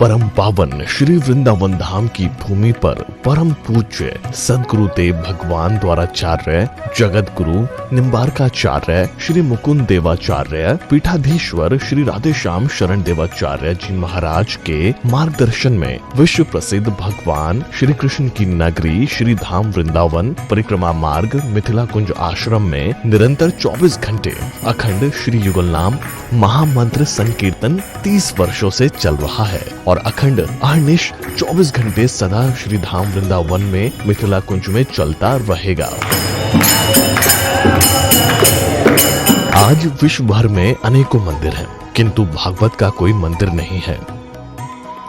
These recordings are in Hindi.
परम पावन श्री वृंदावन धाम की भूमि पर परम पूज्य सदगुरुदेव भगवान द्वाराचार्य जगत गुरु निम्बारकाचार्य श्री मुकुंद देवाचार्य पीठाधीश्वर श्री राधेश्याम शरण देवाचार्य जी महाराज के मार्गदर्शन में विश्व प्रसिद्ध भगवान श्री कृष्ण की नगरी श्री धाम वृंदावन परिक्रमा मार्ग मिथिला कुंज आश्रम में निरंतर 24 घंटे अखंड श्री युगल नाम महामंत्र संकीर्तन 30 वर्षों से चल रहा है और अखंड अहर्निश 24 घंटे सदा श्री धाम वृंदावन में मिथिला कुंज में चलता रहेगा। आज विश्व भर में अनेकों मंदिर हैं, किंतु भागवत का कोई मंदिर नहीं है।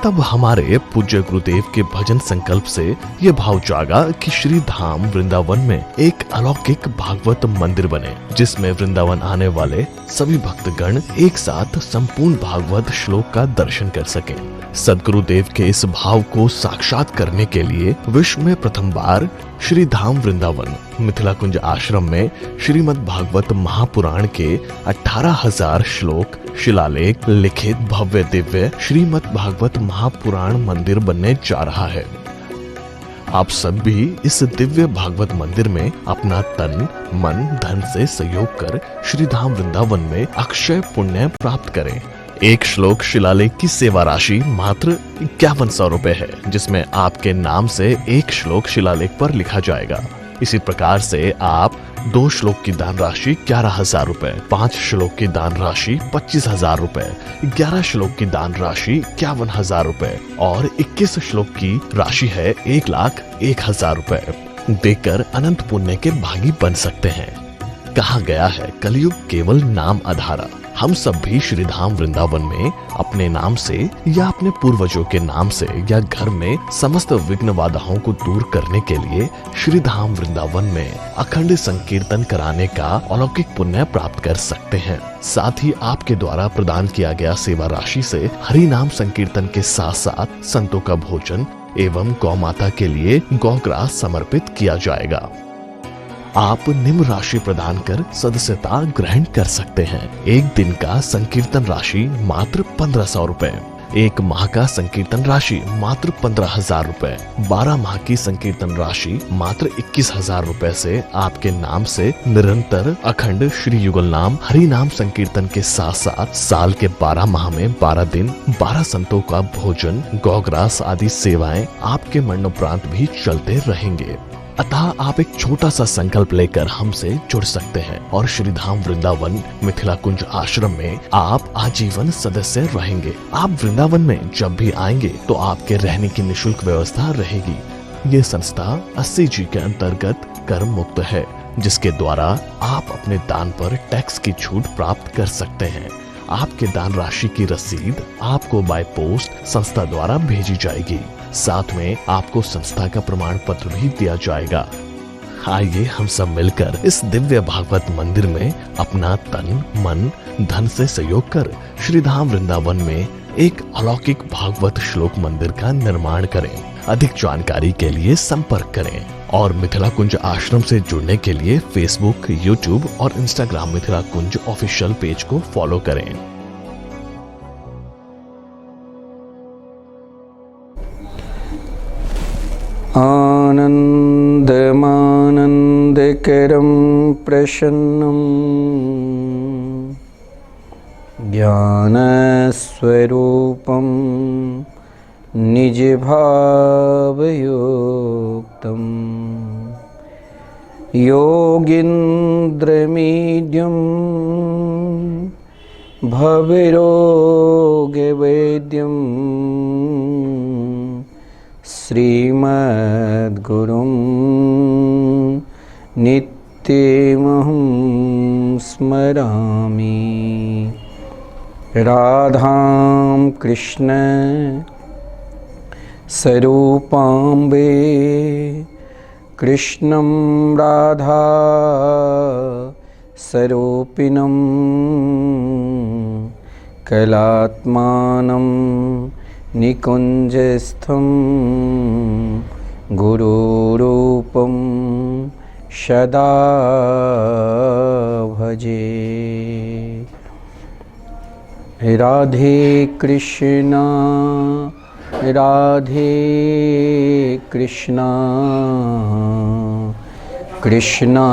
तब हमारे पूज्य गुरुदेव के भजन संकल्प से ये भाव जागा कि श्री धाम वृंदावन में एक अलौकिक भागवत मंदिर बने, जिसमें वृंदावन आने वाले सभी भक्तगण एक साथ संपूर्ण भागवत श्लोक का दर्शन कर सकें। सदगुरुदेव के इस भाव को साक्षात करने के लिए विश्व में प्रथम बार श्री धाम वृंदावन मिथिला कुंज आश्रम में श्रीमद् भागवत महापुराण के 18,000 श्लोक शिलालेख लिखित भव्य दिव्य श्रीमद् भागवत महापुराण मंदिर बनने जा रहा है। आप सब भी इस दिव्य भागवत मंदिर में अपना तन मन धन से सहयोग कर श्री धाम वृंदावन में अक्षय पुण्य प्राप्त करें। एक श्लोक शिलालेख की सेवा राशि मात्र 5100 रुपए है, जिसमें आपके नाम से एक श्लोक शिलालेख पर लिखा जाएगा। इसी प्रकार से आप 2 श्लोक की दान राशि 11,000 रुपए, 5 श्लोक की दान राशि 25,000 रुपए, 11 श्लोक की दान राशि 51,000 रुपए और 21 श्लोक की राशि है 1,01,000 रुपए देकर अनंत पुण्य के भागी बन सकते हैं। कहा गया है कलयुग केवल नाम आधारा। हम सब भी श्री धाम वृंदावन में अपने नाम से या अपने पूर्वजों के नाम से या घर में समस्त विघ्न बाधाओं को दूर करने के लिए श्री धाम वृंदावन में अखंड संकीर्तन कराने का अलौकिक पुण्य प्राप्त कर सकते हैं। साथ ही आपके द्वारा प्रदान किया गया सेवा राशि से हरि नाम संकीर्तन के साथ साथ संतों का भोजन एवं गौ माता के लिए गौग्रास समर्पित किया जाएगा। आप निम्न राशि प्रदान कर सदस्यता ग्रहण कर सकते हैं। एक दिन का संकीर्तन राशि मात्र 1,500 रुपए, एक माह का संकीर्तन राशि मात्र 15,000 रुपए, 12 माह की संकीर्तन राशि मात्र 21,000 रुपए से आपके नाम से निरंतर अखंड श्री युगल नाम हरि नाम संकीर्तन के साथ साथ साल के 12 माह में 12 दिन 12 संतों का भोजन गौग्रास आदि सेवाएं आपके मरणोपरांत भी चलते रहेंगे। अतः आप एक छोटा सा संकल्प लेकर हमसे जुड़ सकते हैं और श्री धाम वृंदावन मिथिला कुंज आश्रम में आप आजीवन सदस्य रहेंगे। आप वृंदावन में जब भी आएंगे तो आपके रहने की निशुल्क व्यवस्था रहेगी। ये संस्था 80 जी के अंतर्गत कर मुक्त है, जिसके द्वारा आप अपने दान पर टैक्स की छूट प्राप्त कर सकते हैं। आपके दान राशि की रसीद आपको बाय पोस्ट संस्था द्वारा भेजी जाएगी। साथ में आपको संस्था का प्रमाण पत्र भी दिया जाएगा। आइए हम सब मिलकर इस दिव्य भागवत मंदिर में अपना तन मन धन से सहयोग कर श्री धाम वृंदावन में एक अलौकिक भागवत श्लोक मंदिर का निर्माण करें। अधिक जानकारी के लिए संपर्क करें और मिथिला कुंज आश्रम से जुड़ने के लिए फेसबुक, यूट्यूब और इंस्टाग्राम मिथिला कुंज ऑफिशियल पेज को फॉलो करें। आनन्दमानन्दकरं प्रसन्नं ज्ञानस्वरूपं निजभावयुक्तं योगीन्द्रमीड्यं भवरोगवैद्यं श्रीमद्गुरुं नित्यमहं स्मरामि। राधां कृष्ण स्वरूपाम्बे कृष्णं राधा स्वरूपिणं कलात्मानं निकुञ्जस्थं गुरुरूपं सदा भजे। राधे कृष्णा राधे कृष्णा कृष्णा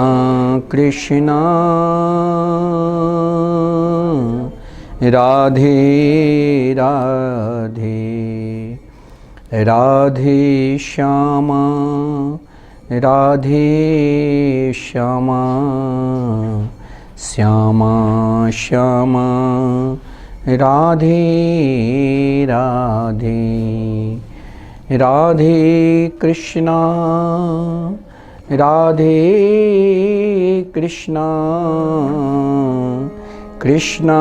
कृष्णा राधे राधे। राधे श्यामा राधे श्यामा श्यामा श्यामा राधे राधे। राधे कृष्णा राधे कृष्णा कृष्णा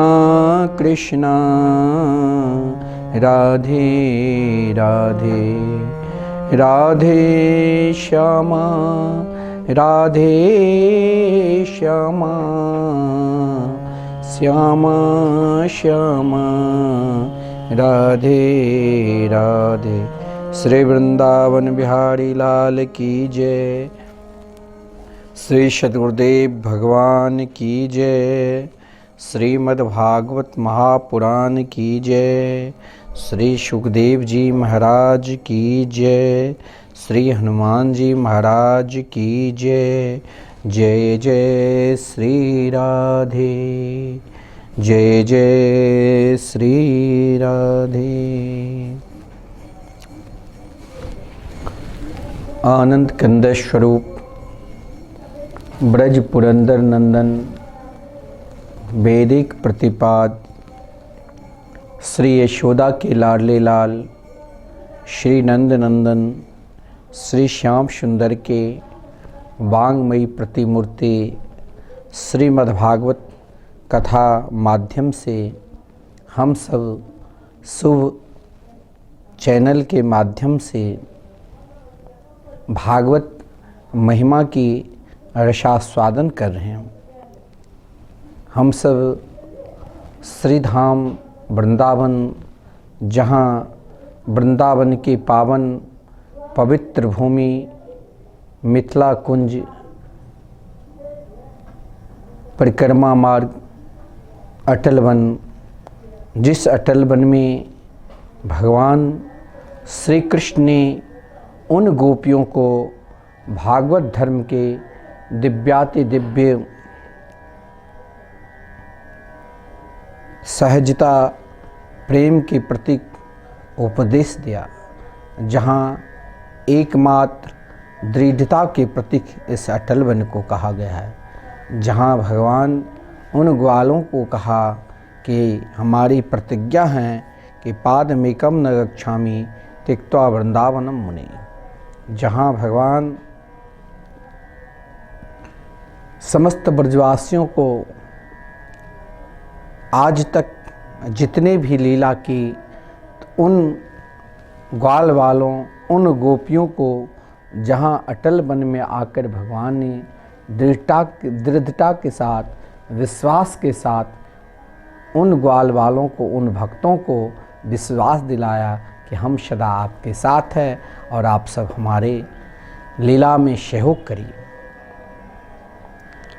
कृष्णा राधे राधे। राधे श्यामा राधे श्यामा श्यामा श्यामा राधे राधे। श्री वृंदावन बिहारी लाल की जय। श्री सद्गुरुदेव भगवान की जय। श्रीमद्भागवत महापुराण की जय। श्री सुखदेव जी महाराज की जय। श्री हनुमान जी महाराज की जय। जय जय श्री राधे जय जय श्री राधे। आनंद कंद स्वरूप ब्रज पुरंदर नंदन वैदिक प्रतिपाद श्री यशोदा के लाडले लाल श्री नंद नंदन श्री श्याम सुंदर के वांगमयी प्रतिमूर्ति श्रीमद्भागवत कथा माध्यम से हम सब शुभ चैनल के माध्यम से भागवत महिमा की रसास्वादन कर रहे हैं। हम सब श्रीधाम वृंदावन, जहाँ वृंदावन की पावन पवित्र भूमि मिथिला कुंज परिक्रमा मार्ग अटल वन, जिस अटल वन में भगवान श्री कृष्ण ने उन गोपियों को भागवत धर्म के दिव्याति दिव्य सहजता प्रेम के प्रतीक उपदेश दिया, जहाँ एकमात्र दृढ़ता के प्रतीक इस अटल वन को कहा गया है, जहाँ भगवान उन ग्वालों को कहा कि हमारी प्रतिज्ञा है कि पादमेकम न गच्छामि त्यक्त्वा वृंदावनम मुने। जहाँ भगवान समस्त ब्रजवासियों को आज तक जितने भी लीला की उन ग्वाल वालों, उन गोपियों को जहाँ अटल वन में आकर भगवान ने दृढ़ता के साथ, विश्वास के साथ उन ग्वाल वालों को, उन भक्तों को विश्वास दिलाया कि हम सदा आपके साथ हैं और आप सब हमारे लीला में सहयोग करिए।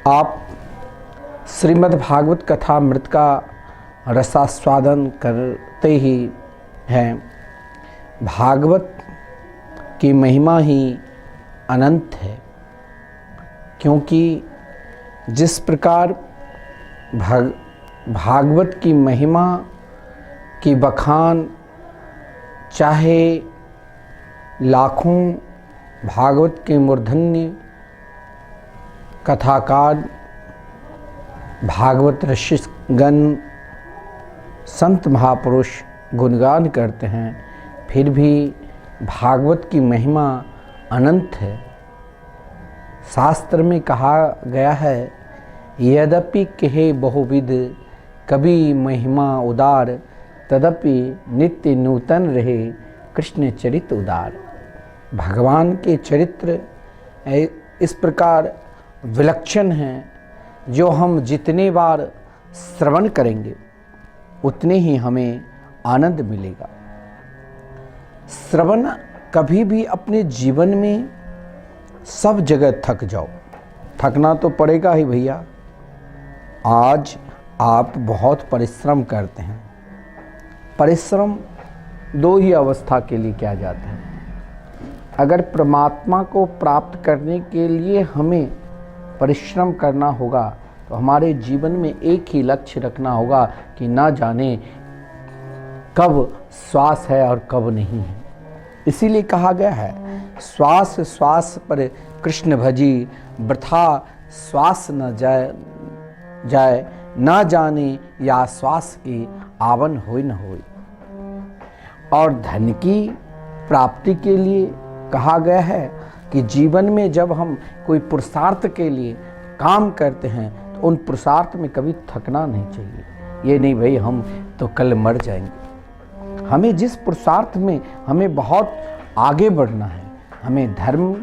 आप श्रीमद् भागवत कथा मृत का रसास्वादन करते ही हैं। भागवत की महिमा ही अनंत है, क्योंकि जिस प्रकार भागवत की महिमा की बखान चाहे लाखों भागवत के मूर्धन्य कथाकार, भागवत ऋषिगण, संत महापुरुष गुणगान करते हैं, फिर भी भागवत की महिमा अनंत है। शास्त्र में कहा गया है, यद्यपि कहे बहुविध कभी महिमा उदार, तदपि नित्य नूतन रहे कृष्ण चरित उदार। भगवान के चरित्र इस प्रकार विलक्षण हैं, जो हम जितने बार श्रवण करेंगे उतने ही हमें आनंद मिलेगा। श्रवण कभी भी अपने जीवन में सब जगह थक जाओ, थकना तो पड़ेगा ही भैया। आज आप बहुत परिश्रम करते हैं। परिश्रम दो ही अवस्था के लिए किया जाता है। अगर परमात्मा को प्राप्त करने के लिए हमें परिश्रम करना होगा तो हमारे जीवन में एक ही लक्ष्य रखना होगा कि ना जाने कब श्वास है और कब नहीं है। इसीलिए कहा गया है, श्वास श्वास पर कृष्ण भजी, वृथा श्वास न जाए ना जाने या श्वास की आवन होय न होय। और धन की प्राप्ति के लिए कहा गया है कि जीवन में जब हम कोई पुरुषार्थ के लिए काम करते हैं तो उन पुरुषार्थ में कभी थकना नहीं चाहिए। ये नहीं भाई हम तो कल मर जाएंगे। हमें जिस पुरुषार्थ में हमें बहुत आगे बढ़ना है, हमें धर्म,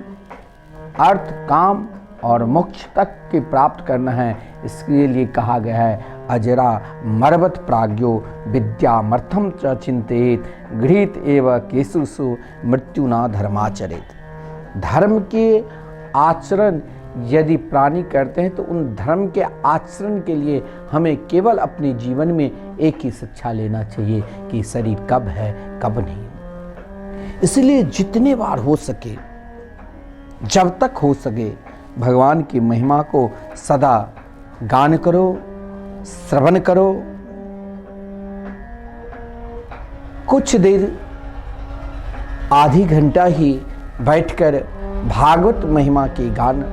अर्थ, काम और मोक्ष तक के प्राप्त करना है, इसके लिए कहा गया है, अजरा मरवत प्राज्ञो विद्यामर्थम च चिंतेत गृहीत एव केशुषु मृत्युना धर्माचरेत। धर्म के आचरण यदि प्राणी करते हैं तो उन धर्म के आचरण के लिए हमें केवल अपने जीवन में एक ही शिक्षा लेना चाहिए कि शरीर कब है कब नहीं। इसलिए जितने बार हो सके, जब तक हो सके, भगवान की महिमा को सदा गान करो, श्रवण करो। कुछ देर, आधी घंटा ही बैठकर भागवत महिमा के गान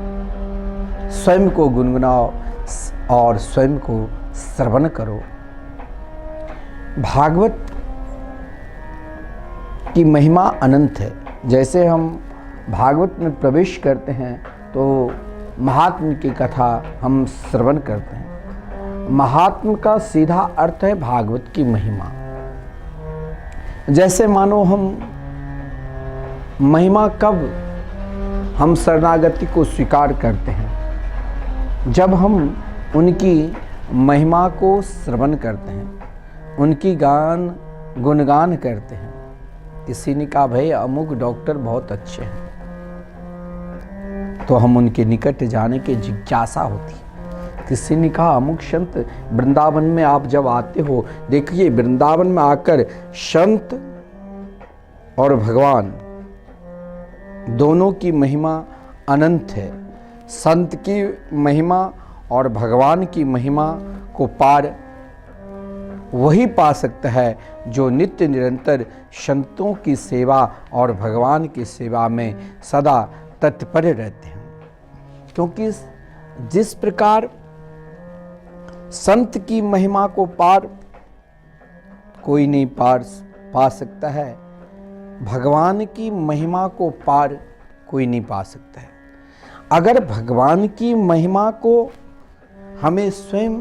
स्वयं को गुनगुनाओ और स्वयं को श्रवण करो। भागवत की महिमा अनंत है। जैसे हम भागवत में प्रवेश करते हैं तो महात्म की कथा हम श्रवण करते हैं। महात्म का सीधा अर्थ है भागवत की महिमा। जैसे मानो हम महिमा कब हम शरणागति को स्वीकार करते हैं, जब हम उनकी महिमा को श्रवण करते हैं, उनकी गुणगान करते हैं। किसी ने कहा भाई अमुक डॉक्टर बहुत अच्छे हैं, तो हम उनके निकट जाने की जिज्ञासा होती है। किसी ने कहा अमुक संत, वृंदावन में आप जब आते हो, देखिए वृंदावन में आकर संत और भगवान दोनों की महिमा अनंत है। संत की महिमा और भगवान की महिमा को पार वही पा सकता है जो नित्य निरंतर संतों की सेवा और भगवान की सेवा में सदा तत्पर रहते हैं। क्योंकि जिस प्रकार संत की महिमा को पार कोई नहीं पा सकता है, भगवान की महिमा को पार कोई नहीं पा सकता है। अगर भगवान की महिमा को हमें स्वयं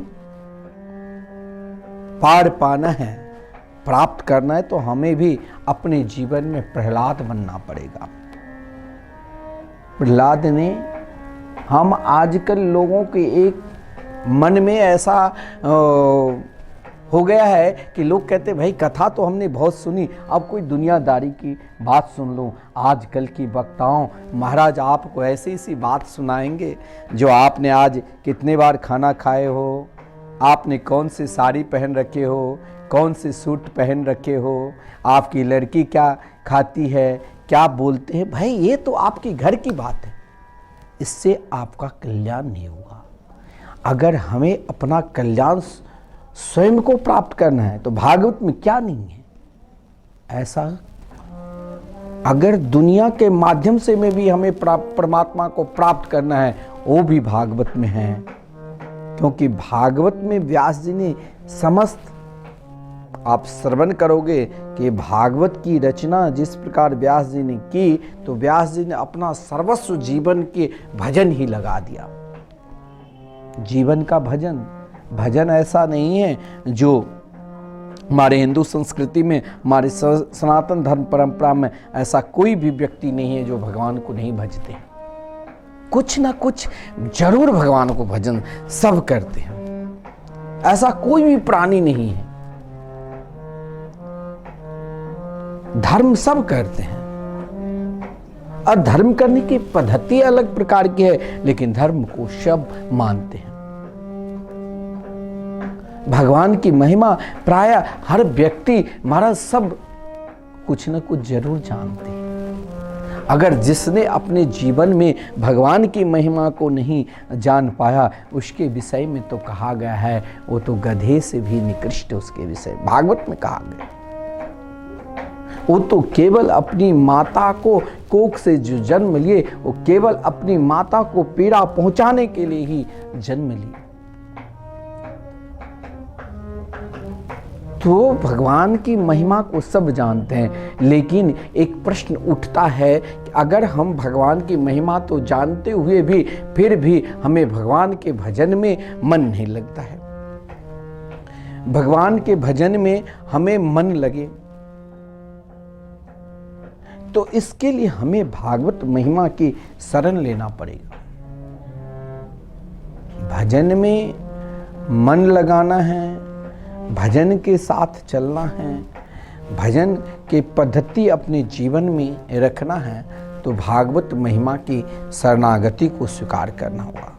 पार पाना है, प्राप्त करना है, तो हमें भी अपने जीवन में प्रहलाद बनना पड़ेगा। प्रहलाद ने, हम आजकल लोगों के एक मन में ऐसा हो गया है कि लोग कहते भाई कथा तो हमने बहुत सुनी, अब कोई दुनियादारी की बात सुन लो। आजकल की वक्ताओं महाराज आपको ऐसी सी बात सुनाएंगे जो आपने आज कितने बार खाना खाए हो, आपने कौन सी साड़ी पहन रखे हो, कौन से सूट पहन रखे हो, आपकी लड़की क्या खाती है, क्या बोलते हैं। भाई ये तो आपके घर की बात है, इससे आपका कल्याण नहीं होगा। अगर हमें अपना कल्याण स्वयं को प्राप्त करना है तो भागवत में क्या नहीं है ऐसा। अगर दुनिया के माध्यम से में भी हमें परमात्मा को प्राप्त करना है, वो भी भागवत में है। क्योंकि भागवत में व्यास जी ने समस्त आप श्रवण करोगे कि भागवत की रचना जिस प्रकार व्यास जी ने की, तो व्यास जी ने अपना सर्वस्व जीवन के भजन ही लगा दिया। जीवन का भजन, भजन ऐसा नहीं है जो हमारे हिंदू संस्कृति में, हमारे सनातन धर्म परंपरा में ऐसा कोई भी व्यक्ति नहीं है जो भगवान को नहीं भजते। कुछ ना कुछ जरूर भगवान को भजन सब करते हैं, ऐसा कोई भी प्राणी नहीं है। धर्म सब करते हैं और धर्म करने की पद्धति अलग प्रकार की है, लेकिन धर्म को सब मानते हैं। भगवान की महिमा प्रायः हर व्यक्ति, महाराज सब कुछ न कुछ जरूर जानते हैं। अगर जिसने अपने जीवन में भगवान की महिमा को नहीं जान पाया, उसके विषय में तो कहा गया है वो तो गधे से भी निकृष्ट, उसके विषय भागवत में कहा गया। वो तो केवल अपनी माता को कोख से जो जन्म लिए, वो केवल अपनी माता को पीड़ा पहुंचाने के लिए ही जन्म लिए। तो भगवान की महिमा को सब जानते हैं, लेकिन एक प्रश्न उठता है कि अगर हम भगवान की महिमा तो जानते हुए भी फिर भी हमें भगवान के भजन में मन नहीं लगता है। भगवान के भजन में हमें मन लगे तो इसके लिए हमें भागवत महिमा की शरण लेना पड़ेगा। भजन में मन लगाना है, भजन के साथ चलना है, भजन के पद्धति अपने जीवन में रखना है, तो भागवत महिमा की शरणागति को स्वीकार करना होगा।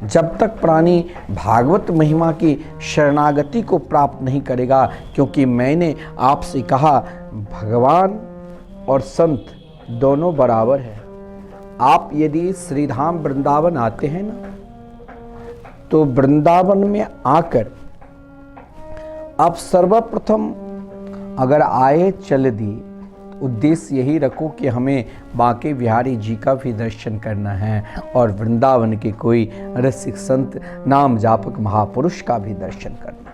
जब तक प्राणी भागवत महिमा की शरणागति को प्राप्त नहीं करेगा, क्योंकि मैंने आपसे कहा भगवान और संत दोनों बराबर है। आप यदि श्रीधाम वृंदावन आते हैं ना, तो वृंदावन में आकर आप सर्वप्रथम अगर आए चल दी, उद्देश्य यही रखो कि हमें बांके बिहारी जी का भी दर्शन करना है और वृंदावन के कोई रसिक संत नाम जापक महापुरुष का भी दर्शन करना।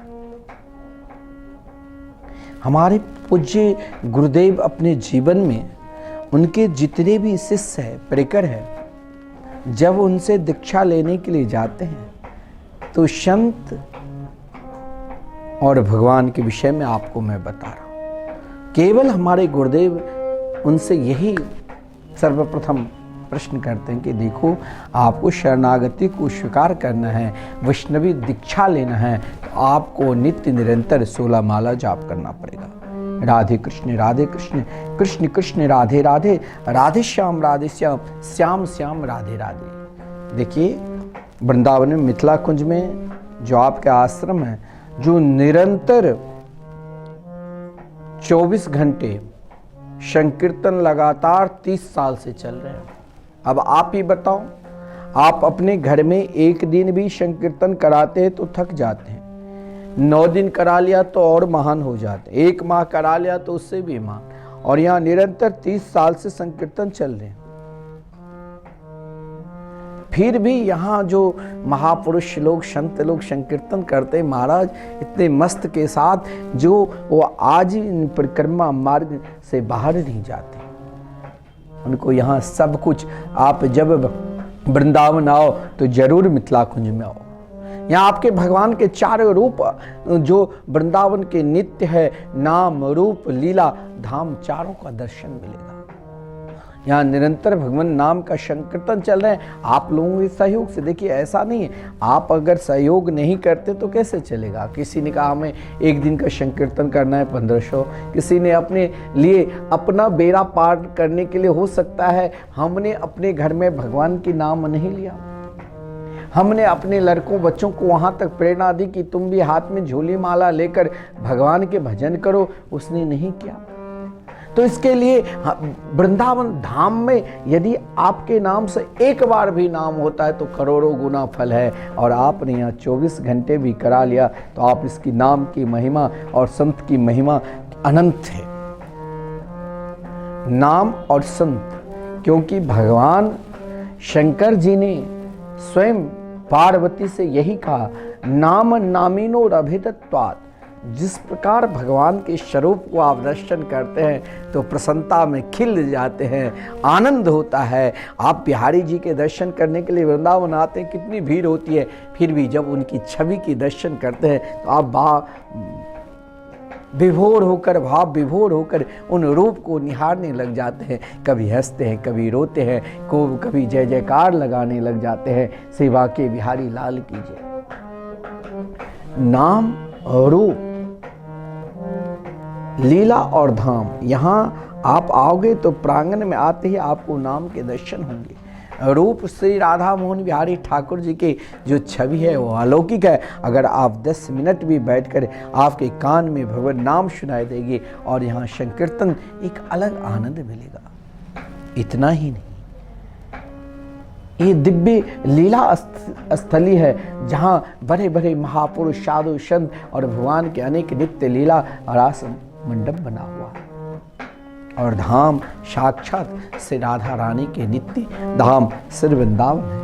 हमारे पूज्य गुरुदेव अपने जीवन में उनके जितने भी शिष्य है, परिकर है, जब उनसे दीक्षा लेने के लिए जाते हैं तो संत और भगवान के विषय में आपको मैं बता रहा हूं। केवल हमारे गुरुदेव उनसे यही सर्वप्रथम प्रश्न करते हैं कि देखो, आपको शरणागति को स्वीकार करना है, वैष्णवी दीक्षा लेना है, तो आपको नित्य निरंतर 16 माला जाप करना पड़ेगा। राधे कृष्ण कृष्ण कृष्ण राधे राधे, राधे श्याम श्याम श्याम राधे राधे। देखिए, वृंदावन में मिथिला कुंज में जो आपके आश्रम है, जो निरंतर 24 घंटे संकीर्तन लगातार 30 साल से चल रहे हैं। अब आप ही बताओ, आप अपने घर में एक दिन भी संकीर्तन कराते हैं तो थक जाते हैं, 9 दिन करा लिया तो और महान हो जाते, 1 माह करा लिया तो उससे भी महान, और यहाँ निरंतर 30 साल से संकीर्तन चल रहे हैं। फिर भी यहाँ जो महापुरुष लोग, संत लोग संकीर्तन करते हैं महाराज, इतने मस्त के साथ, जो वो आज इन परिक्रमा मार्ग से बाहर नहीं जाते। उनको यहाँ सब कुछ, आप जब वृंदावन आओ तो जरूर मिथिला कुंज में आओ। यहाँ आपके भगवान के 4 रूप जो वृंदावन के नित्य है, नाम रूप लीला धाम, चारों का दर्शन मिलेगा। यहाँ निरंतर भगवान नाम का संकीर्तन चल रहे हैं आप लोगों के सहयोग से। देखिए, ऐसा नहीं है, आप अगर सहयोग नहीं करते तो कैसे चलेगा। किसी ने कहा हमें एक दिन का संकीर्तन करना है 1500, किसी ने अपने लिए अपना बेड़ा पार करने के लिए, हो सकता है हमने अपने घर में भगवान की नाम नहीं लिया, हमने अपने लड़कों बच्चों को वहाँ तक प्रेरणा दी कि तुम भी हाथ में झोली माला लेकर भगवान के भजन करो, उसने नहीं किया। तो इसके लिए वृंदावन धाम में यदि आपके नाम से एक बार भी नाम होता है तो करोड़ों गुना फल है, और आपने यहाँ 24 घंटे भी करा लिया तो आप इसकी नाम की महिमा और संत की महिमा अनंत है। नाम और संत, क्योंकि भगवान शंकर जी ने स्वयं पार्वती से यही कहा, नाम नामिनो अभिदत्वात्, जिस प्रकार भगवान के स्वरूप को आप दर्शन करते हैं तो प्रसन्नता में खिल जाते हैं, आनंद होता है। आप बिहारी जी के दर्शन करने के लिए वृंदावन आते हैं, कितनी भीड़ होती है, फिर भी जब उनकी छवि की दर्शन करते हैं तो आप विभोर होकर उन रूप को निहारने लग जाते हैं। कभी हंसते हैं, कभी रोते हैं, कभी जय जयकार लगाने लग जाते हैं। सेवा के बिहारी लाल की जय। नाम और रूप, लीला और धाम, यहाँ आप आओगे तो प्रांगण में आते ही आपको नाम के दर्शन होंगे। रूप श्री राधा मोहन बिहारी ठाकुर जी की जो छवि है वो अलौकिक है। अगर आप 10 मिनट भी बैठकर आपके कान में भगवान नाम सुनाई देगी और यहाँ संकीर्तन, एक अलग आनंद मिलेगा। इतना ही नहीं, ये दिव्य लीला स्थली है जहाँ बड़े बड़े महापुरुष, साधु, संत और भगवान के अनेक नित्य लीला रास मंडप बना हुआ है। और धाम साक्षात श्री राधा रानी के नित्य धाम श्री वृंदावन है।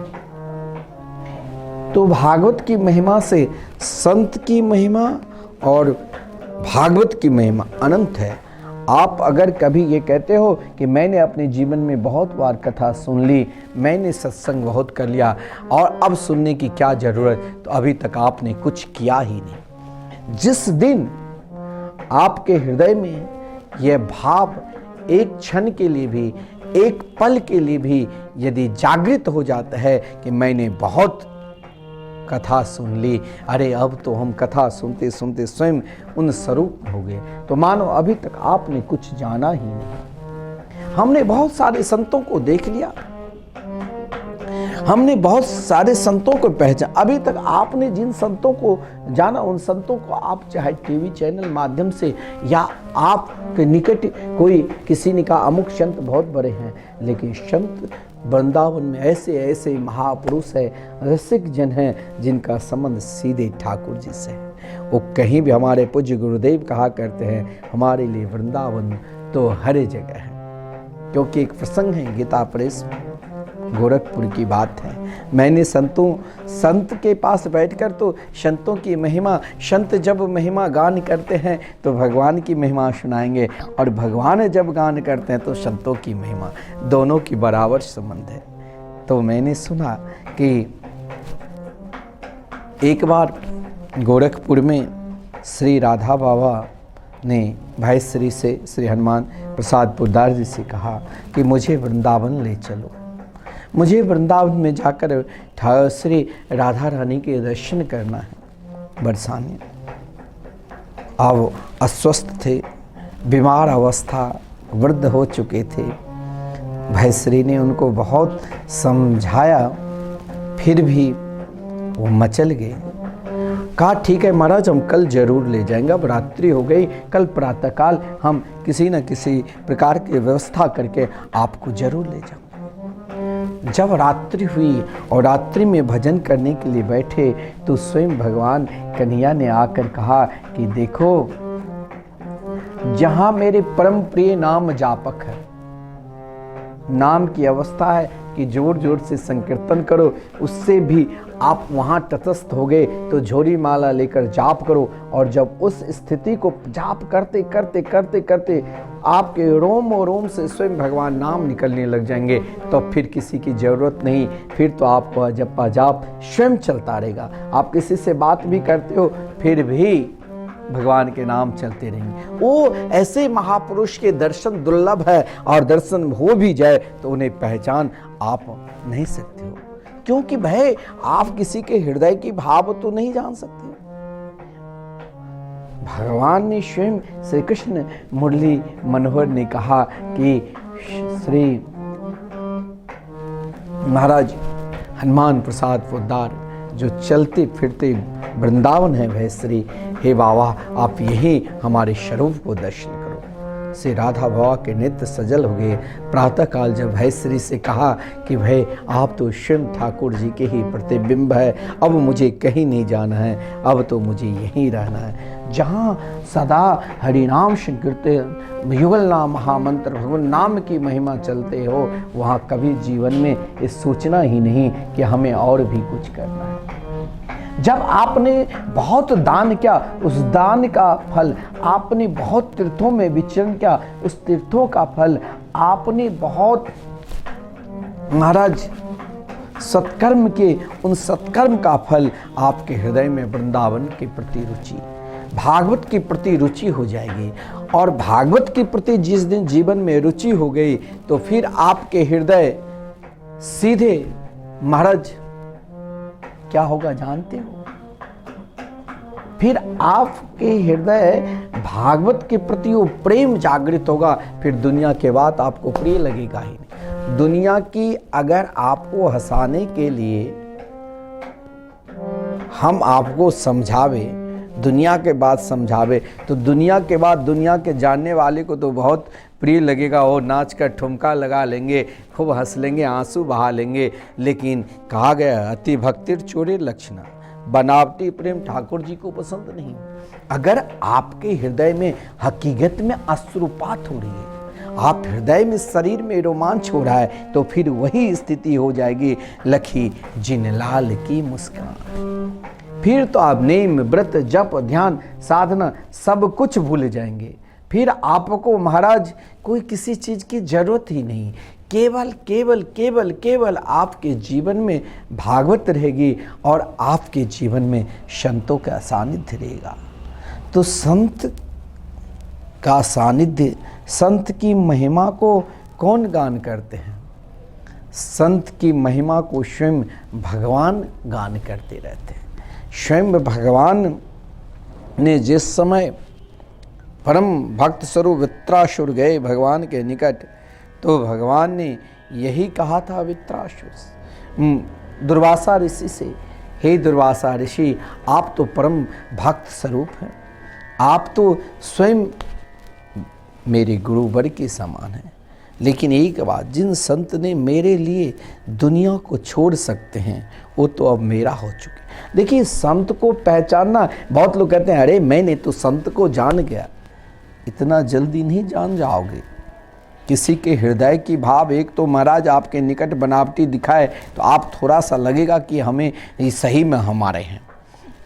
तो भागवत की महिमा से संत की महिमा और भागवत की महिमा अनंत है। आप अगर कभी ये कहते हो कि मैंने अपने जीवन में बहुत बार कथा सुन ली, मैंने सत्संग बहुत कर लिया और अब सुनने की क्या ज़रूरत, तो अभी तक आपने कुछ किया ही नहीं। जिस दिन आपके हृदय में यह भाव एक क्षण के लिए भी, एक पल के लिए भी यदि जागृत हो जाता है कि मैंने बहुत कथा सुन ली, अरे अब तो हम कथा सुनते सुनते स्वयं उन स्वरूप हो गए, तो मानो अभी तक आपने कुछ जाना ही नहीं। हमने बहुत सारे संतों को देख लिया, हमने बहुत सारे संतों को पहचाना, अभी तक आपने जिन संतों को जाना उन संतों को आप चाहे टीवी चैनल माध्यम से या आपके निकट कोई किसी ने कहा अमुक संत बहुत बड़े हैं, लेकिन संत वृंदावन में ऐसे ऐसे महापुरुष है, रसिक जन हैं जिनका संबंध सीधे ठाकुर जी से है। वो कहीं भी, हमारे पूज्य गुरुदेव कहा करते हैं, हमारे लिए वृंदावन तो हर जगह है। क्योंकि एक प्रसंग है गीता प्रेस में, गोरखपुर की बात है। मैंने संत के पास बैठकर तो संतों की महिमा, संत जब महिमा गान करते हैं तो भगवान की महिमा सुनाएंगे, और भगवान जब गान करते हैं तो संतों की महिमा, दोनों की बराबर संबंध है। तो मैंने सुना कि एक बार गोरखपुर में श्री राधा बाबा ने भाई श्री से, श्री हनुमान प्रसाद पुरदार जी से कहा कि मुझे वृंदावन ले चलो, मुझे वृंदावन में जाकर श्री राधा रानी के दर्शन करना है। बरसाने अब अस्वस्थ थे, बीमार अवस्था, वृद्ध हो चुके थे। भाई श्री ने उनको बहुत समझाया, फिर भी वो मचल गए। कहा ठीक है महाराज, हम कल जरूर ले जाएंगे, अब रात्रि हो गई, कल प्रातःकाल हम किसी न किसी प्रकार की व्यवस्था करके आपको जरूर ले जाएंगे। जब रात्रि हुई और रात्रि में भजन करने के लिए बैठे तो स्वयं भगवान कन्हैया ने आकर कहा कि देखो, जहां मेरे परम प्रिय नाम जापक है, नाम की अवस्था है कि जोर जोर से संकीर्तन करो, उससे भी आप वहां तटस्थ हो गए तो झोरी माला लेकर जाप करो। और जब उस स्थिति को जाप करते करते करते करते आपके रोम और रोम से स्वयं भगवान नाम निकलने लग जाएंगे, तो फिर किसी की ज़रूरत नहीं, फिर तो आपका जपा जाप स्वयं चलता रहेगा। आप किसी से बात भी करते हो फिर भी भगवान के नाम चलते रहेंगे। वो ऐसे महापुरुष के दर्शन दुर्लभ है, और दर्शन हो भी जाए तो उन्हें पहचान आप नहीं सकते हो, क्योंकि भाई आप किसी के हृदय की भाव तो नहीं जान सकते। भगवान ने स्वयं श्री कृष्ण मुरली मनोहर ने कहा कि श्री महाराज हनुमान प्रसाद पोद्दार जो चलते फिरते वृंदावन है वह श्री, हे बाबा आप यही हमारे स्वरूप को दर्शन करो। श्री राधा बाबा के नित्य सजल हो गए। प्रातःकाल जब भय श्री से कहा कि भाई आप तो स्वयं ठाकुर जी के ही प्रतिबिंब है, अब मुझे कहीं नहीं जाना है, अब तो मुझे यहीं रहना है। जहाँ सदा हरिनाम संकीर्तन, युगल नाम महामंत्र, भगवान नाम की महिमा चलते हो, वहाँ कभी जीवन में ये सोचना ही नहीं कि हमें और भी कुछ करना है। जब आपने बहुत दान किया, उस दान का फल, आपने बहुत तीर्थों में विचरण किया, उस तीर्थों का फल, आपने बहुत महाराज सत्कर्म के, उन सत्कर्म का फल, आपके हृदय में वृंदावन के प्रति रुचि, भागवत के प्रति रुचि हो जाएगी। और भागवत के प्रति जिस दिन जीवन में रुचि हो गई तो फिर आपके हृदय सीधे महाराज क्या होगा जानते हो? फिर आपके हृदय भागवत के प्रति वो प्रेम जागृत होगा। फिर दुनिया के बाद आपको प्रिय लगेगा ही नहीं। दुनिया की अगर आपको हंसाने के लिए हम आपको समझावे, दुनिया के बाद समझावे, तो दुनिया के बाद दुनिया के जानने वाले को तो बहुत प्रिय लगेगा, वो नाच कर ठुमका लगा लेंगे, खूब हंस लेंगे, आंसू बहा लेंगे। लेकिन कहा गया अति भक्तिर चोरे लक्षणा, बनावटी प्रेम ठाकुर जी को पसंद नहीं। अगर आपके हृदय में हकीकत में अश्रुपात हो रही है, आप हृदय में, शरीर में रोमांच हो रहा है, तो फिर वही स्थिति हो जाएगी लखी जिनलाल की मुस्कान। फिर तो आप नेम, व्रत, जप, ध्यान, साधना सब कुछ भूल जाएंगे। फिर आपको महाराज कोई किसी चीज की जरूरत ही नहीं। केवल केवल केवल केवल आपके जीवन में भागवत रहेगी और आपके जीवन में संतों का सानिध्य रहेगा। तो संत का सानिध्य, संत की महिमा को कौन गान करते हैं? संत की महिमा को स्वयं भगवान गान करते रहते हैं। स्वयं भगवान ने जिस समय परम भक्त स्वरूप वित्रासुर गए भगवान के निकट, तो भगवान ने यही कहा था वित्रासुर दुर्वासा ऋषि से, हे दुर्वासा ऋषि, आप तो परम भक्त स्वरूप हैं, आप तो स्वयं मेरे गुरुवर के समान हैं। लेकिन एक बात, जिन संत ने मेरे लिए दुनिया को छोड़ सकते हैं वो तो अब मेरा हो चुके। देखिए, संत को पहचानना, बहुत लोग कहते हैं अरे मैंने तो संत को जान गया। इतना जल्दी नहीं जान जाओगे। किसी के हृदय की भाव, एक तो महाराज आपके निकट बनावटी दिखाए तो आप थोड़ा सा लगेगा कि हमें ये सही में हमारे हैं।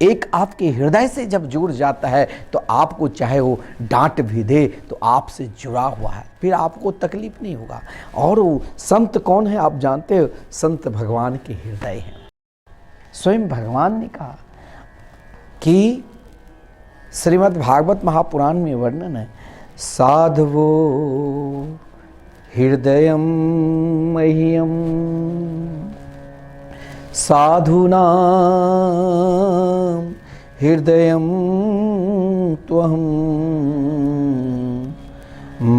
एक आपके हृदय से जब जुड़ जाता है तो आपको चाहे वो डांट भी दे तो आपसे जुड़ा हुआ है, फिर आपको तकलीफ नहीं होगा। और वो संत कौन है आप जानते हो? संत भगवान के हृदय हैं। स्वयं भगवान ने कहा कि श्रीमद् भागवत महापुराण में वर्णन है, साधवो हृदयम मह्यम साधुनां हृदयं त्वहं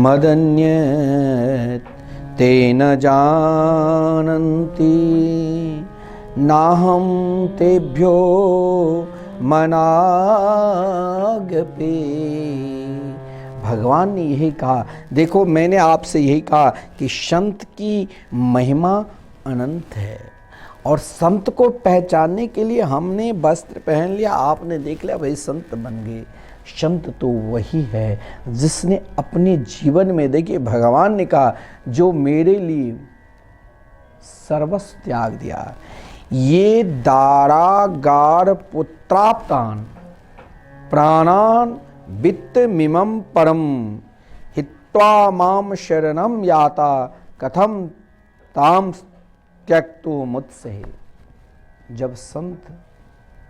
मदन्यत् तेन जानन्ति नाहं तेभ्यो मनागपे। भगवान ने यही कहा, देखो मैंने आपसे यही कहा कि संत की महिमा अनंत है। और संत को पहचानने के लिए हमने वस्त्र पहन लिया, आपने देख लिया भाई संत बन गए। संत तो वही है जिसने अपने जीवन में, देखिए भगवान ने कहा जो मेरे लिए सर्वस्व त्याग दिया, ये दारागार पुत्राप्तान प्राणान वित्त मिमम परम हित्वा माम शरणम याता कथम ताम त्यक्तो मुत्सहे। जब संत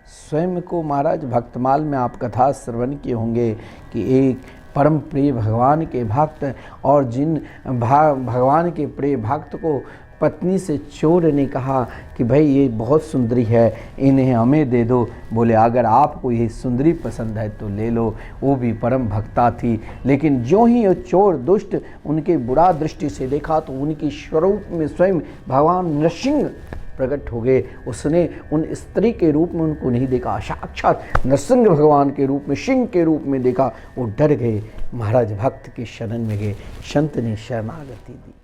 स्वयं को, महाराज भक्तमाल में आप कथा श्रवण किए होंगे कि एक परम प्रिय भगवान के भक्त, और जिन भगवान के प्रिय भक्त को पत्नी से चोर ने कहा कि भाई ये बहुत सुंदरी है, इन्हें हमें दे दो। बोले अगर आपको ये सुंदरी पसंद है तो ले लो। वो भी परम भक्ता थी, लेकिन जो ही ये चोर दुष्ट उनके बुरा दृष्टि से देखा तो उनकी स्वरूप में स्वयं भगवान नरसिंह प्रकट हो गए। उसने उन स्त्री के रूप में उनको नहीं देखा, साक्षात नरसिंह भगवान के रूप में, सिंह के रूप में देखा। वो डर गए, महाराज भक्त के शरण में गए, संत ने शरणागति दी।